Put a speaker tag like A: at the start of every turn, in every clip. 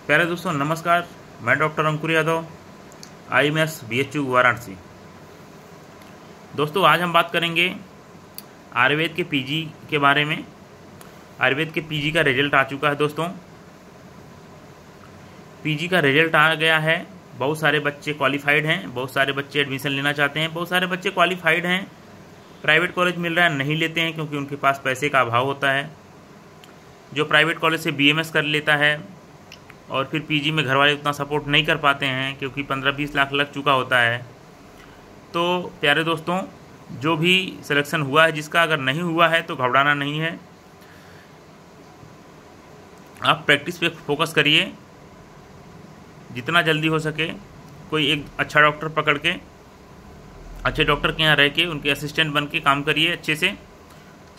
A: प्यारे दोस्तों नमस्कार। मैं डॉक्टर अंकुर यादव, IMS BHU वाराणसी। दोस्तों आज हम बात करेंगे आयुर्वेद के PG के बारे में। आयुर्वेद के PG का रिजल्ट आ चुका है दोस्तों। PG का रिजल्ट आ गया है। बहुत सारे बच्चे क्वालिफाइड हैं, बहुत सारे बच्चे एडमिशन लेना चाहते हैं, बहुत सारे बच्चे क्वालिफाइड हैं, प्राइवेट कॉलेज मिल रहा है नहीं लेते हैं क्योंकि उनके पास पैसे का अभाव होता है। जो प्राइवेट कॉलेज से BMS कर लेता है और फिर PG में घर वाले उतना सपोर्ट नहीं कर पाते हैं क्योंकि 15-20 लाख लग चुका होता है। तो प्यारे दोस्तों, जो भी सिलेक्शन हुआ है जिसका, अगर नहीं हुआ है तो घबराना नहीं है। आप प्रैक्टिस पे फोकस करिए, जितना जल्दी हो सके कोई एक अच्छा डॉक्टर पकड़ के, अच्छे डॉक्टर के यहाँ रह के उनके असिस्टेंट बन के काम करिए अच्छे से।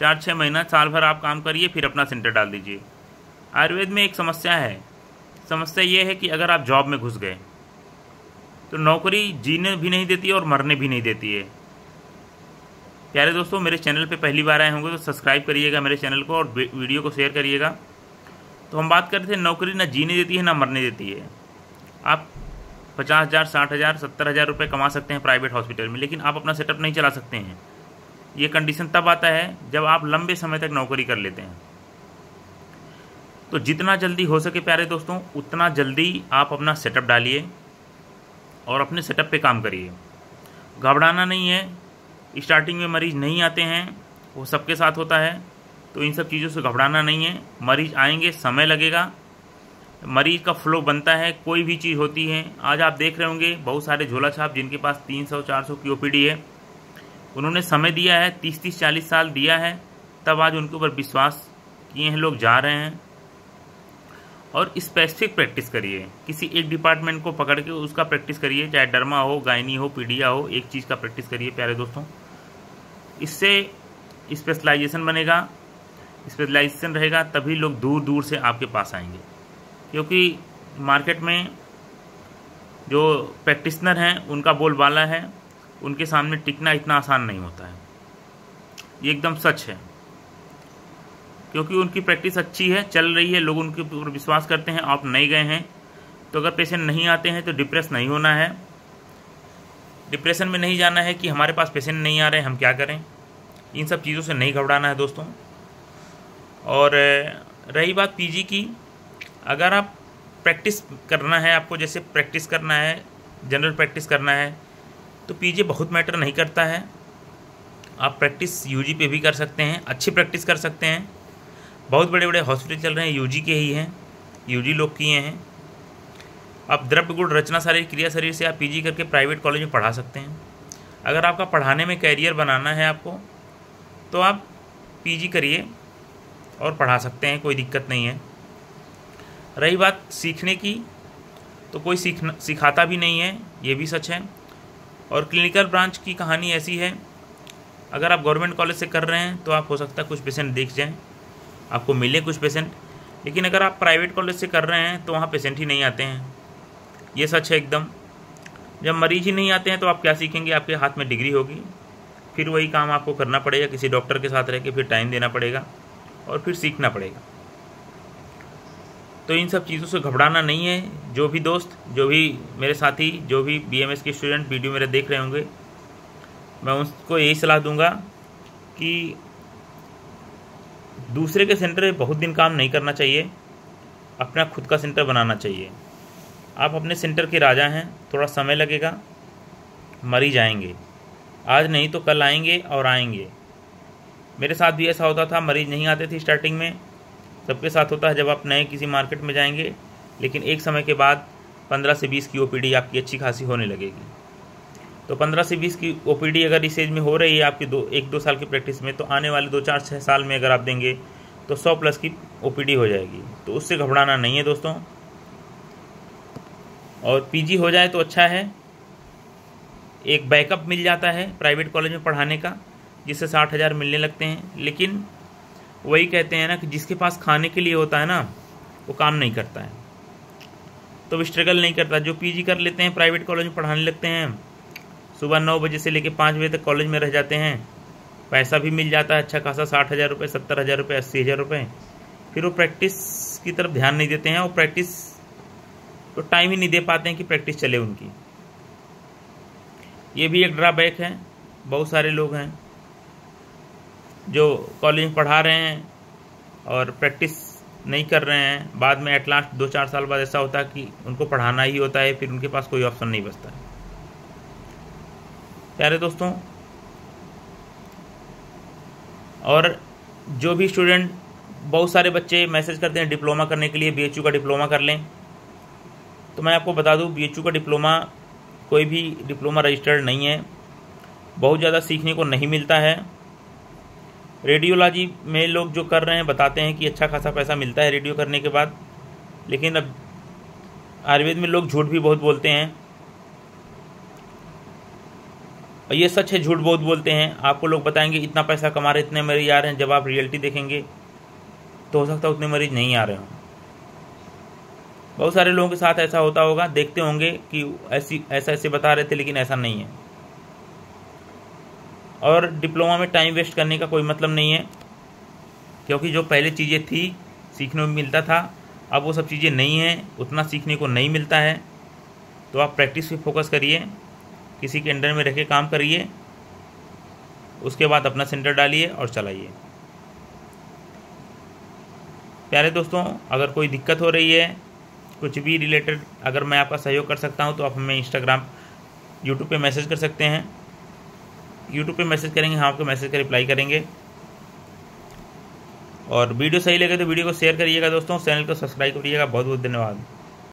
A: 4-6 महीना, साल भर आप काम करिए, फिर अपना सेंटर डाल दीजिए। आयुर्वेद में एक समस्या है। समस्या ये है कि अगर आप जॉब में घुस गए तो नौकरी जीने भी नहीं देती है और मरने भी नहीं देती है। प्यारे दोस्तों, मेरे चैनल पे पहली बार आए होंगे तो सब्सक्राइब करिएगा मेरे चैनल को और वीडियो को शेयर करिएगा। तो हम बात करते थे, नौकरी ना जीने देती है ना मरने देती है। आप 50,000, 60,000, 70,000 रुपये कमा सकते हैं प्राइवेट हॉस्पिटल में, लेकिन आप अपना सेटअप नहीं चला सकते हैं। ये कंडीशन तब आता है जब आप लंबे समय तक नौकरी कर लेते हैं। तो जितना जल्दी हो सके प्यारे दोस्तों, उतना जल्दी आप अपना सेटअप डालिए और अपने सेटअप पे काम करिए। घबराना नहीं है। स्टार्टिंग में मरीज नहीं आते हैं, वो सबके साथ होता है, तो इन सब चीज़ों से घबराना नहीं है। मरीज आएंगे, समय लगेगा, मरीज का फ्लो बनता है। कोई भी चीज़ होती है, आज आप देख रहे होंगे बहुत सारे झोला छाप जिनके पास 300-400 की OPD है, उन्होंने समय दिया है, 30-30, 40 साल दिया है, तब आज उनके ऊपर विश्वास किए हैं लोग, जा रहे हैं। और स्पेसिफिक प्रैक्टिस करिए, किसी एक डिपार्टमेंट को पकड़ के उसका प्रैक्टिस करिए, चाहे डर्मा हो, गायनी हो, पीडिया हो, एक चीज़ का प्रैक्टिस करिए प्यारे दोस्तों। इससे स्पेशलाइजेशन बनेगा, स्पेशलाइजेशन रहेगा, तभी लोग दूर दूर से आपके पास आएंगे। क्योंकि मार्केट में जो प्रैक्टिशनर हैं उनका बोलबाला है, उनके सामने टिकना इतना आसान नहीं होता है। ये एकदम सच है, क्योंकि उनकी प्रैक्टिस अच्छी है, चल रही है, लोग उनके ऊपर विश्वास करते हैं। आप नहीं गए हैं तो अगर पेशेंट नहीं आते हैं तो डिप्रेस नहीं होना है, डिप्रेशन में नहीं जाना है कि हमारे पास पेशेंट नहीं आ रहे हैं, हम क्या करें। इन सब चीज़ों से नहीं घबराना है दोस्तों। और रही बात PG की, अगर आप प्रैक्टिस करना है, आपको जैसे प्रैक्टिस करना है, जनरल प्रैक्टिस करना है, तो PG बहुत मैटर नहीं करता है। आप प्रैक्टिस UG पे भी कर सकते हैं, अच्छी प्रैक्टिस कर सकते हैं। बहुत बड़े बड़े हॉस्पिटल चल रहे हैं, UG के ही हैं, UG लोग किए हैं। अब द्रव्य गुण रचना शरीर क्रिया शरीर से आप PG करके प्राइवेट कॉलेज में पढ़ा सकते हैं। अगर आपका पढ़ाने में कैरियर बनाना है आपको, तो आप PG करिए और पढ़ा सकते हैं, कोई दिक्कत नहीं है। रही बात सीखने की, तो कोई सिखाता भी नहीं है, ये भी सच है। और क्लिनिकल ब्रांच की कहानी ऐसी है, अगर आप गवर्नमेंट कॉलेज से कर रहे हैं तो आप हो सकता है कुछ पेशेंट देख जाएं, आपको मिले कुछ पेशेंट, लेकिन अगर आप प्राइवेट कॉलेज से कर रहे हैं तो वहाँ पेशेंट ही नहीं आते हैं। ये सच है एकदम। जब मरीज ही नहीं आते हैं तो आप क्या सीखेंगे। आपके हाथ में डिग्री होगी, फिर वही काम आपको करना पड़ेगा, किसी डॉक्टर के साथ रह के फिर टाइम देना पड़ेगा और फिर सीखना पड़ेगा। तो इन सब चीज़ों से घबराना नहीं है। जो भी दोस्त, जो भी मेरे साथी, जो भी BMS के स्टूडेंट वीडियो मेरे देख रहे होंगे, मैं उनको यही सलाह दूंगा कि दूसरे के सेंटर में बहुत दिन काम नहीं करना चाहिए, अपना खुद का सेंटर बनाना चाहिए। आप अपने सेंटर के राजा हैं, थोड़ा समय लगेगा, मरीज आएंगे, आज नहीं तो कल आएंगे और आएंगे। मेरे साथ भी ऐसा होता था, मरीज नहीं आते थे स्टार्टिंग में, सबके साथ होता है जब आप नए किसी मार्केट में जाएंगे, लेकिन एक समय के बाद 15 से 20 की OPD आपकी अच्छी खासी होने लगेगी। तो 15 से 20 की OPD अगर इस एज में हो रही है आपकी 1-2 साल की प्रैक्टिस में, तो आने वाले 2-4-6 साल में अगर आप देंगे तो 100+ की OPD हो जाएगी। तो उससे घबराना नहीं है दोस्तों। और PG हो जाए तो अच्छा है, एक बैकअप मिल जाता है प्राइवेट कॉलेज में पढ़ाने का, जिससे 60,000 मिलने लगते हैं। लेकिन वही कहते हैं ना कि जिसके पास खाने के लिए होता है ना, वो काम नहीं करता है, तो वो स्ट्रगल नहीं करता। जो PG कर लेते हैं, प्राइवेट कॉलेज में पढ़ाने लगते हैं, सुबह 9 बजे से लेकर 5 बजे तक कॉलेज में रह जाते हैं, पैसा भी मिल जाता है अच्छा खासा, 60,000 रुपये, 70,000 रुपये, 80,000 रुपये। फिर वो प्रैक्टिस की तरफ ध्यान नहीं देते हैं, वो प्रैक्टिस तो टाइम ही नहीं दे पाते हैं कि प्रैक्टिस चले उनकी। ये भी एक ड्रॉबैक है। बहुत सारे लोग हैं जो कॉलेज में पढ़ा रहे हैं और प्रैक्टिस नहीं कर रहे हैं, बाद में एट लास्ट 2-4 साल बाद ऐसा होता है कि उनको पढ़ाना ही होता है, फिर उनके पास कोई ऑप्शन नहीं बचता है। प्यारे दोस्तों, और जो भी स्टूडेंट, बहुत सारे बच्चे मैसेज करते हैं डिप्लोमा करने के लिए, बीएचयू का डिप्लोमा कर लें, तो मैं आपको बता दूं बीएचयू का डिप्लोमा कोई भी डिप्लोमा रजिस्टर्ड नहीं है। बहुत ज़्यादा सीखने को नहीं मिलता है। रेडियोलॉजी में लोग जो कर रहे हैं बताते हैं कि अच्छा खासा पैसा मिलता है रेडियो करने के बाद, लेकिन अब आयुर्वेद में लोग झूठ भी बहुत बोलते हैं, और ये सच है, झूठ बहुत बोलते हैं। आपको लोग बताएंगे इतना पैसा कमा रहे, इतने मरीज आ रहे हैं, जब आप रियलिटी देखेंगे तो हो सकता है उतने मरीज नहीं आ रहे हों। बहुत सारे लोगों के साथ ऐसा होता होगा, देखते होंगे कि ऐसे बता रहे थे, लेकिन ऐसा नहीं है। और डिप्लोमा में टाइम वेस्ट करने का कोई मतलब नहीं है, क्योंकि जो पहले चीज़ें थी सीखने में मिलता था, अब वो सब चीज़ें नहीं हैं, उतना सीखने को नहीं मिलता है। तो आप प्रैक्टिस पे फोकस करिए, किसी के अंडर में रह के काम करिए, उसके बाद अपना सेंटर डालिए और चलाइए। प्यारे दोस्तों, अगर कोई दिक्कत हो रही है कुछ भी रिलेटेड, अगर मैं आपका सहयोग कर सकता हूं तो आप हमें इंस्टाग्राम, यूट्यूब पे मैसेज कर सकते हैं। यूट्यूब पे मैसेज करेंगे, हम आपके मैसेज का रिप्लाई करेंगे। और वीडियो सही लगे तो वीडियो को शेयर करिएगा दोस्तों, चैनल को सब्सक्राइब करिएगा। बहुत बहुत धन्यवाद।